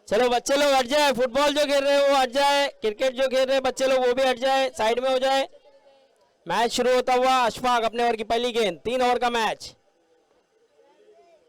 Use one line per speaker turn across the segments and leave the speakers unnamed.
चलो बच्चे लोग हट जाए, फुटबॉल जो खेल रहे हैं वो हट जाए, क्रिकेट जो खेल रहे हैं बच्चे लोग वो भी हट जाए, साइड में हो जाए। मैच शुरू होता हुआ अशफाक अपने ओवर की पहली गेंद, 3 ओवर का मैच,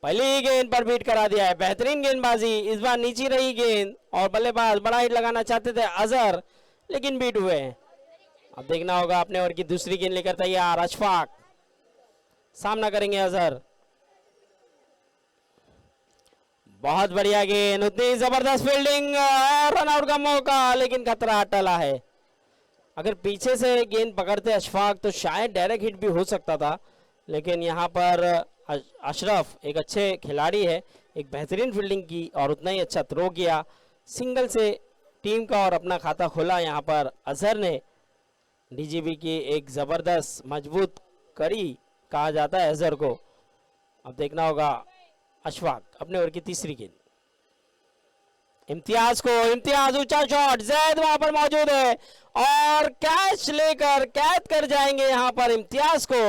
पहली गेंद पर बीट करा दिया है। बेहतरीन गेंदबाजी, इस बार नीचे रही गेंद और बल्लेबाज बड़ा हिट लगाना चाहते थे अजहर, लेकिन बीट हुए। अब देखना होगा अपने ओवर की दूसरी गेंद लेकर तैयार अशफाक, सामना करेंगे अजहर। बहुत बढ़िया गेंद, उतनी जबरदस्त फील्डिंग और रन आउट का मौका, लेकिन खतरा टला है। अगर पीछे से गेंद पकड़ते अशफाक तो शायद डायरेक्ट हिट भी हो सकता था, लेकिन यहाँ पर अशरफ एक अच्छे खिलाड़ी है, एक बेहतरीन फील्डिंग की और उतना ही अच्छा थ्रो किया, सिंगल से टीम का और अपना खाता खोला। यहाँ पर अजहर ने डीजीबी की एक ज़बरदस्त मजबूत कड़ी कहा जाता है अजहर को। अब देखना होगा अशफाक अपने ओवर की तीसरी गेंद, इम्तियाज को, इम्तियाज ऊंचा शॉट, जैद वहां पर मौजूद है और कैच लेकर कैद कर जाएंगे यहाँ पर इम्तियाज को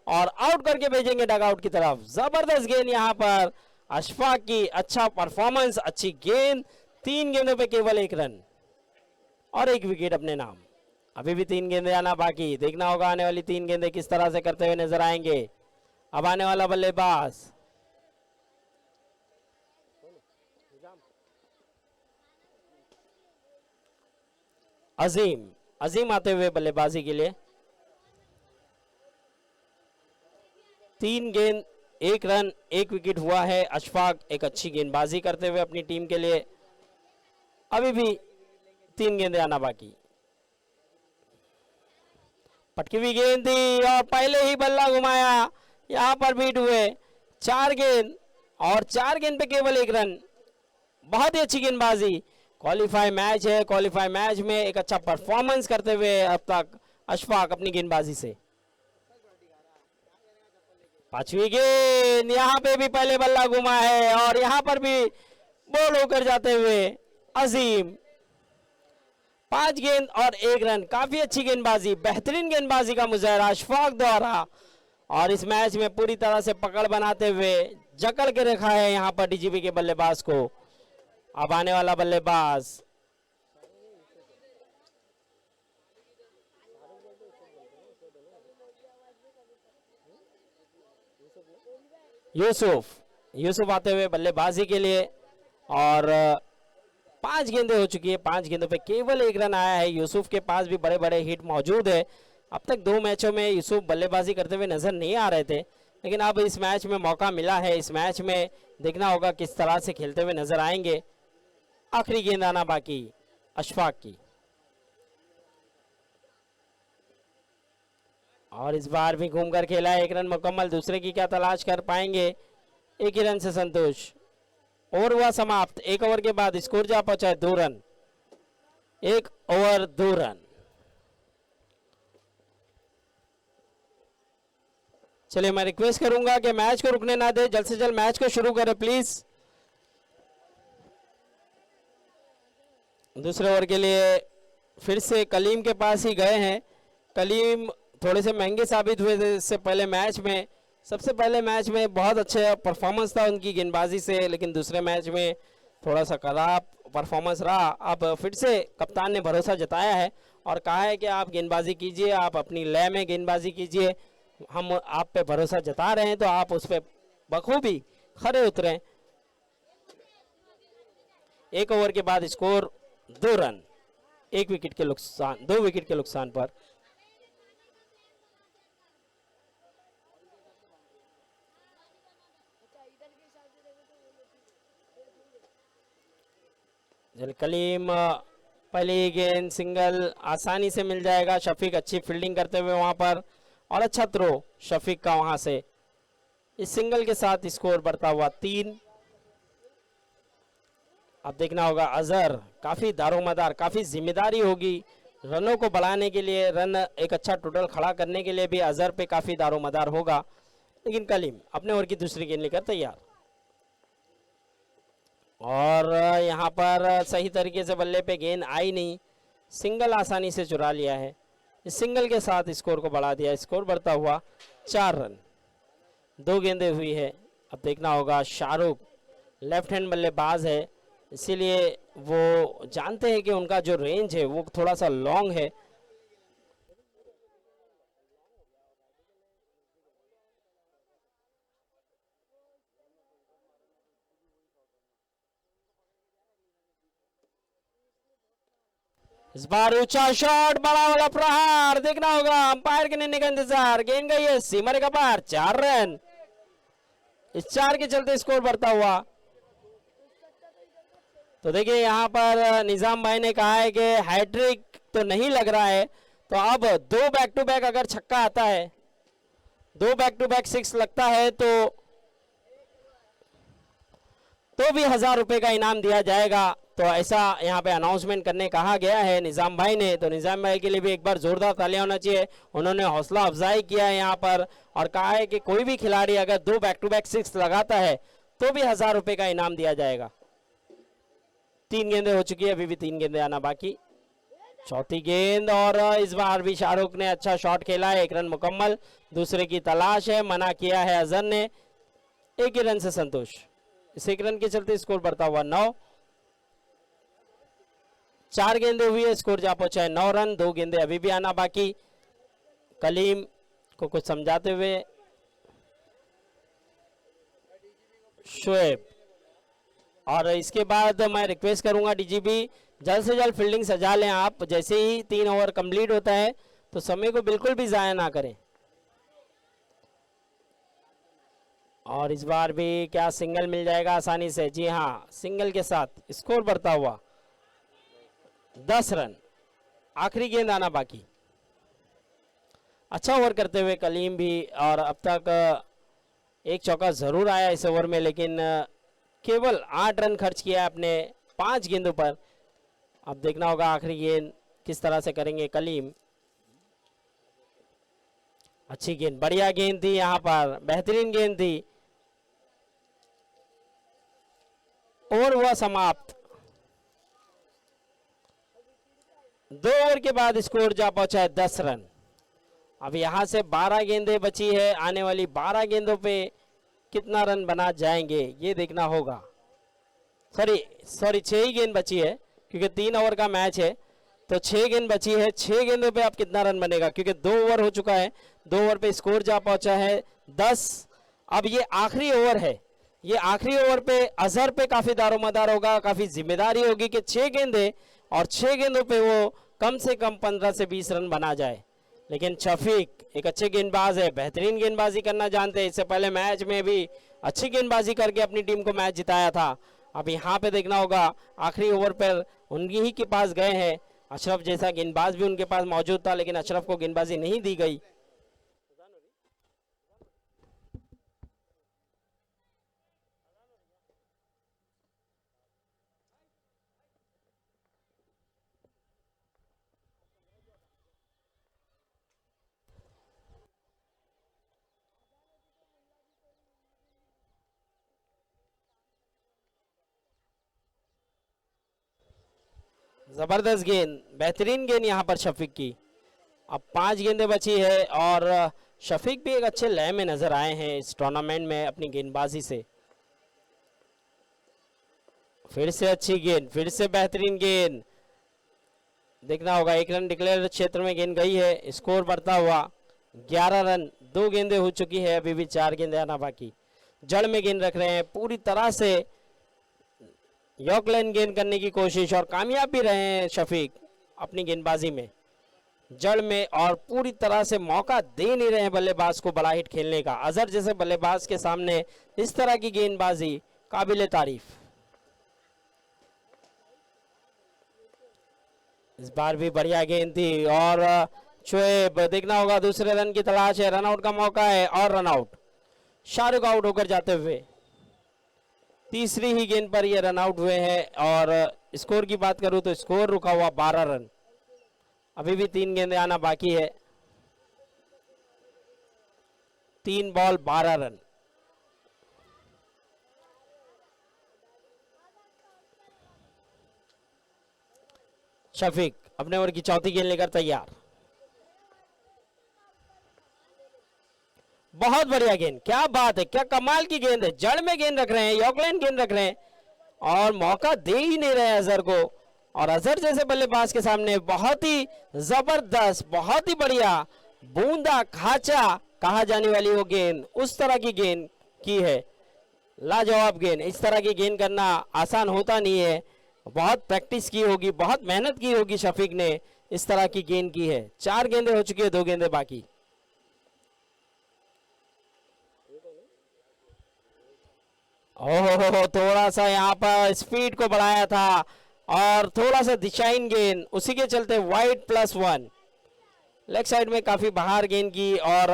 और आउट करके भेजेंगे डगआउट की तरफ। जबरदस्त गेंद यहाँ पर अशफाक की, अच्छा परफॉर्मेंस, अच्छी गेंद, 3 गेंदों पे केवल 1 रन और 1 विकेट अपने नाम। अभी भी 3 गेंदें आना बाकी, देखना होगा आने वाली 3 गेंदें किस तरह से करते हुए नजर आएंगे। अब आने वाला बल्लेबाज अजीम, अजीम आते हुए बल्लेबाजी के लिए। 3 गेंद 1 रन 1 विकेट हुआ है। अशफाक एक अच्छी गेंदबाजी करते हुए अपनी टीम के लिए, अभी भी 3 गेंदें आना बाकी। पटकी हुई गेंद थी और पहले ही बल्ला घुमाया, यहां पर बीट हुए। 4 गेंद और 4 गेंद पे केवल 1 रन, बहुत ही अच्छी गेंदबाजी। क्वालिफाई मैच है, क्वालिफाई मैच में एक अच्छा परफॉर्मेंस करते हुए अब तक अशफाक अपनी गेंदबाजी से। 5वीं गेंद, यहां पे भी पहले बल्ला घुमा है और यहां पर भी बोल होकर जाते हुए अजीम। 5 गेंद और 1 रन, काफी अच्छी गेंदबाजी, बेहतरीन गेंदबाजी का मुजाहरा अशफाक द्वारा और इस मैच में पूरी तरह से पकड़ बनाते हुए जकड़ के रखा है यहां पर डीजीबी के बल्लेबाज को। अब आने वाला बल्लेबाज यूसुफ, यूसुफ आते हुए बल्लेबाजी के लिए और 5 गेंदें हो चुकी है, 5 गेंदों पे केवल 1 रन आया है। यूसुफ के पास भी बड़े बड़े हिट मौजूद है। अब तक 2 मैचों में यूसुफ बल्लेबाजी करते हुए नजर नहीं आ रहे थे, लेकिन अब इस मैच में मौका मिला है। इस मैच में देखना होगा किस तरह से खेलते हुए नजर आएंगे। आखिरी गेंद आना बाकी अशफाक की और इस बार भी घूमकर खेला है, 1 रन मुकम्मल, दूसरे की क्या तलाश कर पाएंगे। 1 ही रन से संतोष। ओवर हुआ समाप्त, 1 ओवर के बाद स्कोर जा पहुंचा है 2 रन, 1 ओवर 2 रन। चलिए मैं रिक्वेस्ट करूंगा कि मैच को रुकने ना दे, जल्द से जल्द मैच को शुरू करें प्लीज। दूसरे ओवर के लिए फिर से कलीम के पास ही गए हैं। कलीम थोड़े से महंगे साबित हुए थे इससे पहले मैच में। सबसे पहले मैच में बहुत अच्छा परफॉर्मेंस था उनकी गेंदबाजी से, लेकिन दूसरे मैच में थोड़ा सा खराब परफॉर्मेंस रहा। अब फिर से कप्तान ने भरोसा जताया है और कहा है कि आप गेंदबाजी कीजिए, आप अपनी लय में गेंदबाजी कीजिए, हम आप पे भरोसा जता रहे हैं तो आप उस पर बखूबी खरे उतरें। 1 ओवर के बाद स्कोर 2 रन, 1 विकेट के नुकसान, 2 विकेट के नुकसान पर। कलीम पहली गेंद सिंगल आसानी से मिल जाएगा। शफीक अच्छी फील्डिंग करते हुए वहां पर और अच्छा थ्रो शफीक का वहां से। इस सिंगल के साथ स्कोर बढ़ता हुआ 3। अब देखना होगा अजहर, काफी दारोमदार, काफी जिम्मेदारी होगी रनों को बढ़ाने के लिए, रन एक अच्छा टोटल खड़ा करने के लिए भी अजहर पे काफी दारोमदार होगा। लेकिन कलीम अपने ओवर की दूसरी गेंद लेकर तैयार और यहां पर सही तरीके से बल्ले पे गेंद आई नहीं, सिंगल आसानी से चुरा लिया है। इस सिंगल के साथ स्कोर को बढ़ा दिया, स्कोर बढ़ता हुआ 4 रन। 2 गेंदें हुई है। अब देखना होगा, शाहरुख लेफ्ट हैंड बल्लेबाज है, इसीलिए वो जानते हैं कि उनका जो रेंज है वो थोड़ा सा लॉन्ग है। इस बार ऊंचा शॉट, बड़ा वाला प्रहार, देखना होगा, अंपायर के निर्णय का इंतजार। गेंद गई है सीमा का पार, 4 रन। इस 4 के चलते स्कोर बढ़ता हुआ। तो देखिए यहाँ पर निजाम भाई ने कहा है कि हैट्रिक तो नहीं लग रहा है, तो अब 2 बैक टू बैक अगर छक्का आता है, 2 बैक टू बैक 6 लगता है तो भी 1000 रुपए का इनाम दिया जाएगा। तो ऐसा यहाँ पे अनाउंसमेंट करने कहा गया है निजाम भाई ने। तो निजाम भाई के लिए भी एक बार जोरदार तालियां होना चाहिए। उन्होंने हौसला अफजाई किया है यहाँ पर और कहा है कि कोई भी खिलाड़ी अगर 2 बैक टू बैक 6 लगाता है तो भी 1000 रुपए का इनाम दिया जाएगा। 3 गेंदें हो चुकी है, अभी भी 3 गेंदें आना बाकी। चौथी गेंद और इस बार भी शाहरुख ने अच्छा शॉट खेला है, 1 रन मुकम्मल। दूसरे की तलाश है, मना किया है अजहर ने, 1 ही रन से संतोष। इस 1 रन के चलते स्कोर बढ़ता हुआ 9। 4 गेंदें हुई है, स्कोर जा पहुंचा है 9 रन। 2 गेंदें अभी भी आना बाकी। कलीम को कुछ समझाते हुए शोएब, और इसके बाद मैं रिक्वेस्ट करूंगा डीजीपी जल्द से जल्द फील्डिंग सजा लें आप। जैसे ही 3 ओवर कंप्लीट होता है तो समय को बिल्कुल भी जाया ना करें। और इस बार भी क्या सिंगल मिल जाएगा आसानी से? जी हाँ, सिंगल के साथ स्कोर बढ़ता हुआ 10 रन। आखिरी गेंद आना बाकी। अच्छा ओवर करते हुए कलीम भी, और अब तक एक चौका जरूर आया इस ओवर में, लेकिन केवल 8 रन खर्च किया अपने 5 गेंदों पर। अब देखना होगा आखिरी गेंद किस तरह से करेंगे कलीम। अच्छी गेंद, बढ़िया गेंद थी, यहाँ पर बेहतरीन गेंद थी। ओवर हुआ समाप्त। 2 ओवर के बाद स्कोर जा पहुंचा है 10 रन। अब यहां से 12 गेंदें बची है, आने वाली 12 गेंदों पे कितना रन बना जाएंगे ये देखना होगा। सॉरी 6 ही गेंद बची है, क्योंकि 3 ओवर का मैच है, तो 6 गेंद बची है। 6 गेंदों पे अब कितना रन बनेगा, क्योंकि 2 ओवर हो चुका है। 2 ओवर पे स्कोर जा पहुंचा है 10। अब ये आखिरी ओवर है, ये आखिरी ओवर पे अजहर पे काफी दारोमदार होगा, काफी जिम्मेदारी होगी कि 6 गेंदें और 6 गेंदों पे वो कम से कम 15 से 20 रन बना जाए। लेकिन शफीक एक अच्छे गेंदबाज है, बेहतरीन गेंदबाजी करना जानते हैं। इससे पहले मैच में भी अच्छी गेंदबाजी करके अपनी टीम को मैच जिताया था। अब यहाँ पे देखना होगा, आखिरी ओवर पर उनकी ही के पास गए हैं। अशरफ जैसा गेंदबाज भी उनके पास मौजूद था, लेकिन अशरफ को गेंदबाजी नहीं दी गई। जबरदस्त गेंद, बेहतरीन गेंद यहाँ पर शफीक की। अब 5 गेंदें बची है और शफीक भी एक अच्छे लय में नजर आए हैं इस टूर्नामेंट में अपनी गेंदबाजी से। फिर से अच्छी गेंद, फिर से बेहतरीन गेंद। देखना होगा, 1 रन डिक्लेयर क्षेत्र में गेंद गई है, स्कोर बढ़ता हुआ 11 रन। 2 गेंदें हो चुकी है, अभी भी 4 गेंदें आना बाकी। जड़ में गेंद रख रहे हैं, पूरी तरह से यॉर्क लाइन गेंद करने की कोशिश, और कामयाब भी रहे हैं शफीक अपनी गेंदबाजी में जड़ में, और पूरी तरह से मौका दे नहीं रहे हैं बल्लेबाज को बड़ा हिट खेलने का। अजहर जैसे बल्लेबाज के सामने इस तरह की गेंदबाजी काबिल तारीफ। इस बार भी बढ़िया गेंद थी, और शोएब, देखना होगा दूसरे रन की तलाश है, रनआउट का मौका है, और रनआउट। शाहरुख आउट होकर जाते हुए तीसरी ही गेंद पर ये रन आउट हुए हैं। और स्कोर की बात करूं तो स्कोर रुका हुआ 12 रन। अभी भी 3 गेंदें आना बाकी है। 3 बॉल 12 रन। शफीक अपने ओवर की चौथी गेंद लेकर तैयार। बहुत बढ़िया गेंद, क्या बात है, क्या कमाल की गेंद है, जड़ में गेंद रख रहे हैं, यॉर्कलैंड गेंद रख रहे हैं और मौका दे ही नहीं रहे अजहर को। और अजहर जैसे बल्लेबाज के सामने बहुत ही जबरदस्त, बहुत ही बढ़िया बूंदा खाचा कहा जाने वाली वो गेंद, उस तरह की गेंद की है, लाजवाब गेंद। इस तरह की गेंद करना आसान होता नहीं है, बहुत प्रैक्टिस की होगी, बहुत मेहनत की होगी शफीक ने, इस तरह की गेंद की है। 4 गेंदें हो चुकी है, 2 गेंदें बाकी। ओहो, थोड़ा सा यहाँ पर स्पीड को बढ़ाया था और थोड़ा सा दिशाहीन गेंद, उसी के चलते वाइड +1। लेग साइड में काफी बाहर गेंद की और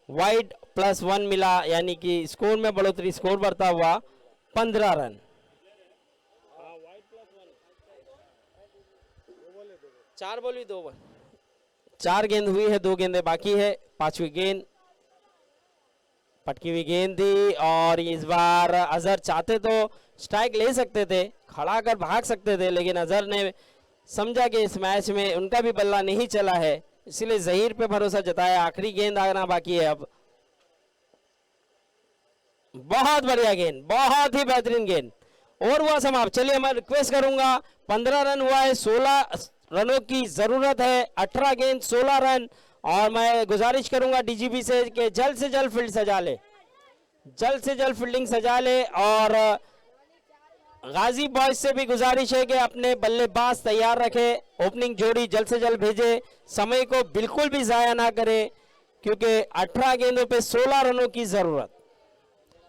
वाइड +1 मिला, यानी कि स्कोर में बढ़ोतरी, स्कोर बढ़ता हुआ 15 रन। 4 बॉल हुई 2 बॉल, 4 गेंद हुई है, 2 गेंदें बाकी है। 5वीं गेंद पटकी हुई गेंद थी और इस बार अजहर चाहते तो स्ट्राइक ले सकते थे, खड़ा कर भाग सकते थे, लेकिन अजहर ने समझा कि इस मैच में उनका भी बल्ला नहीं चला है, इसलिए जहीर पे भरोसा जताया। आखिरी गेंद आना बाकी है अब। बहुत बढ़िया गेंद, बहुत ही बेहतरीन गेंद। और हुआ समाप्त। चलिए मैं रिक्वेस्ट करूंगा, 15 रन हुआ है, 16 रनों की जरूरत है, 18 गेंद 16 रन। और मैं गुजारिश करूंगा डीजीपी से कि जल्द से जल्द फील्ड सजा ले, जल्द से जल्द फील्डिंग सजा ले। और गाजी बॉयज से भी गुजारिश है कि अपने बल्लेबाज तैयार रखे, ओपनिंग जोड़ी जल्द से जल्द भेजे, समय को बिल्कुल भी जाया ना करे, क्योंकि 18 गेंदों पे 16 रनों की जरूरत।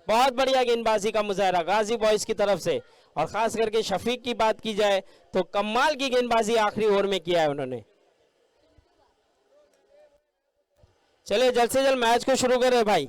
बहुत बढ़िया गेंदबाजी का मुजाहरा गाजी बॉयज की तरफ से, और खास करके शफीक की बात की जाए तो कमाल की गेंदबाजी आखिरी ओवर में किया है उन्होंने। चलिए जल्द से जल्द मैच को शुरू करें भाई।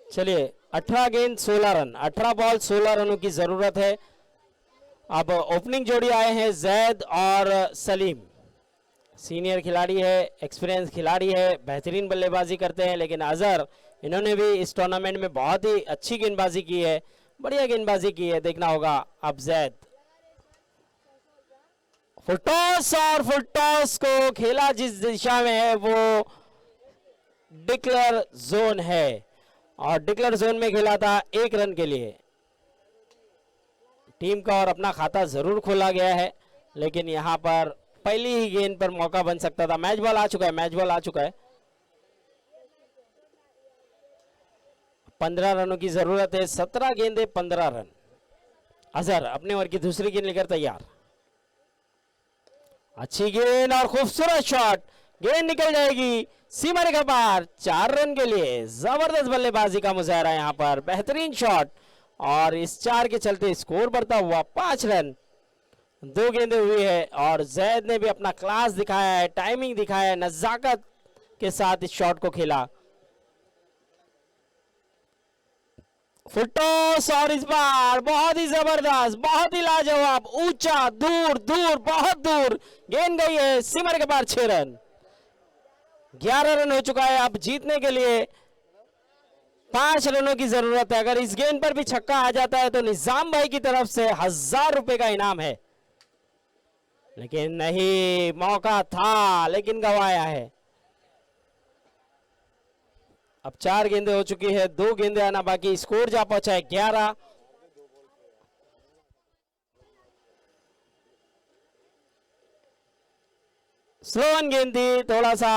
चलिए 18 गेंद 16 रन, 18 बॉल 16 रनों की जरूरत है। अब ओपनिंग जोड़ी आए हैं जैद और सलीम, सीनियर खिलाड़ी है, एक्सपीरियंस खिलाड़ी है, बेहतरीन बल्लेबाजी करते हैं, लेकिन अजहर इन्होंने भी इस टूर्नामेंट में बहुत ही अच्छी गेंदबाजी की है, बढ़िया गेंदबाजी की है, देखना होगा। अब जैद फुल टॉस, और फुल टॉस को खेला जिस दिशा में है वो डिक्लेयर जोन है, और डिक्लेयर जोन में खेला था 1 रन के लिए। टीम का और अपना खाता जरूर खोला गया है, लेकिन यहां पर पहली ही गेंद पर मौका बन सकता था। मैच बॉल आ चुका है, मैच बॉल आ चुका है। 15 रनों की जरूरत है, 17 गेंदे 15 रन। अजहर अपने ओवर की दूसरी गेंद लेकर तैयार, अच्छी गेंद और खूबसूरत शॉट, गेंद निकल जाएगी सीमा रेखा पार। 4 रन के लिए जबरदस्त बल्लेबाजी का मुजाहरा यहां पर, बेहतरीन शॉट, और इस 4 के चलते स्कोर बढ़ता हुआ 5 रन। 2 गेंदें हुई है और जैद ने भी अपना क्लास दिखाया है, टाइमिंग दिखाया है, नजाकत के साथ इस शॉट को खेला। फुल टॉस और इस बार बहुत ही जबरदस्त, बहुत ही लाजवाब, ऊंचा, दूर दूर, बहुत दूर गेंद गई है सीमर के पार। 6 रन, 11 रन हो चुका है। अब जीतने के लिए 5 रनों की जरूरत है। अगर इस गेंद पर भी छक्का आ जाता है तो निजाम भाई की तरफ से 1000 रुपए का इनाम है, लेकिन नहीं, मौका था लेकिन गंवाया है। अब 4 गेंदें हो चुकी है, 2 गेंदें आना बाकी। स्कोर जा पहुंचा है 11। स्लो वन गेंद थी, थोड़ा सा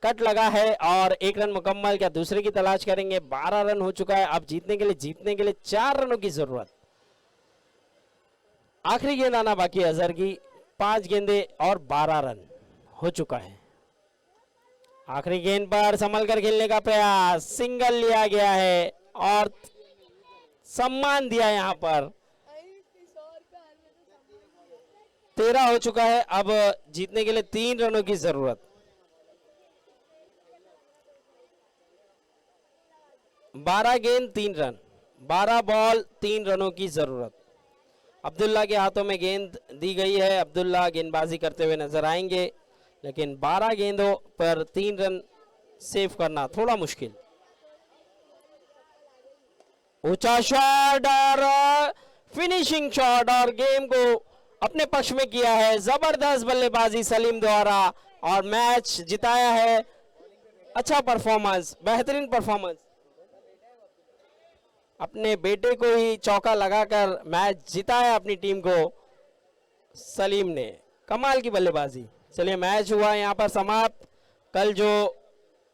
कट लगा है और 1 रन मुकम्मल। क्या दूसरे की तलाश करेंगे? 12 रन हो चुका है। अब जीतने के लिए 4 रनों की जरूरत। आखिरी गेंद आना बाकी है अजहर की। 5 गेंदें और 12 रन हो चुका है। आखिरी गेंद पर संभल कर खेलने का प्रयास, सिंगल लिया गया है और सम्मान दिया यहां पर। 13 हो चुका है। अब जीतने के लिए 3 रनों की जरूरत। 12 गेंद 3 रन, 12 बॉल 3 रनों की जरूरत। अब्दुल्ला के हाथों में गेंद दी गई है। अब्दुल्ला गेंदबाजी करते हुए नजर आएंगे, लेकिन 12 गेंदों पर 3 रन सेव करना थोड़ा मुश्किल। ऊंचा शॉट और फिनिशिंग शॉट और गेम को अपने पक्ष में किया है। जबरदस्त बल्लेबाजी सलीम द्वारा और मैच जिताया है। अच्छा परफॉर्मेंस, बेहतरीन परफॉर्मेंस। अपने बेटे को ही चौका लगाकर मैच जिताया अपनी टीम को सलीम ने। कमाल की बल्लेबाजी। चलिए मैच हुआ यहाँ पर समाप्त। कल जो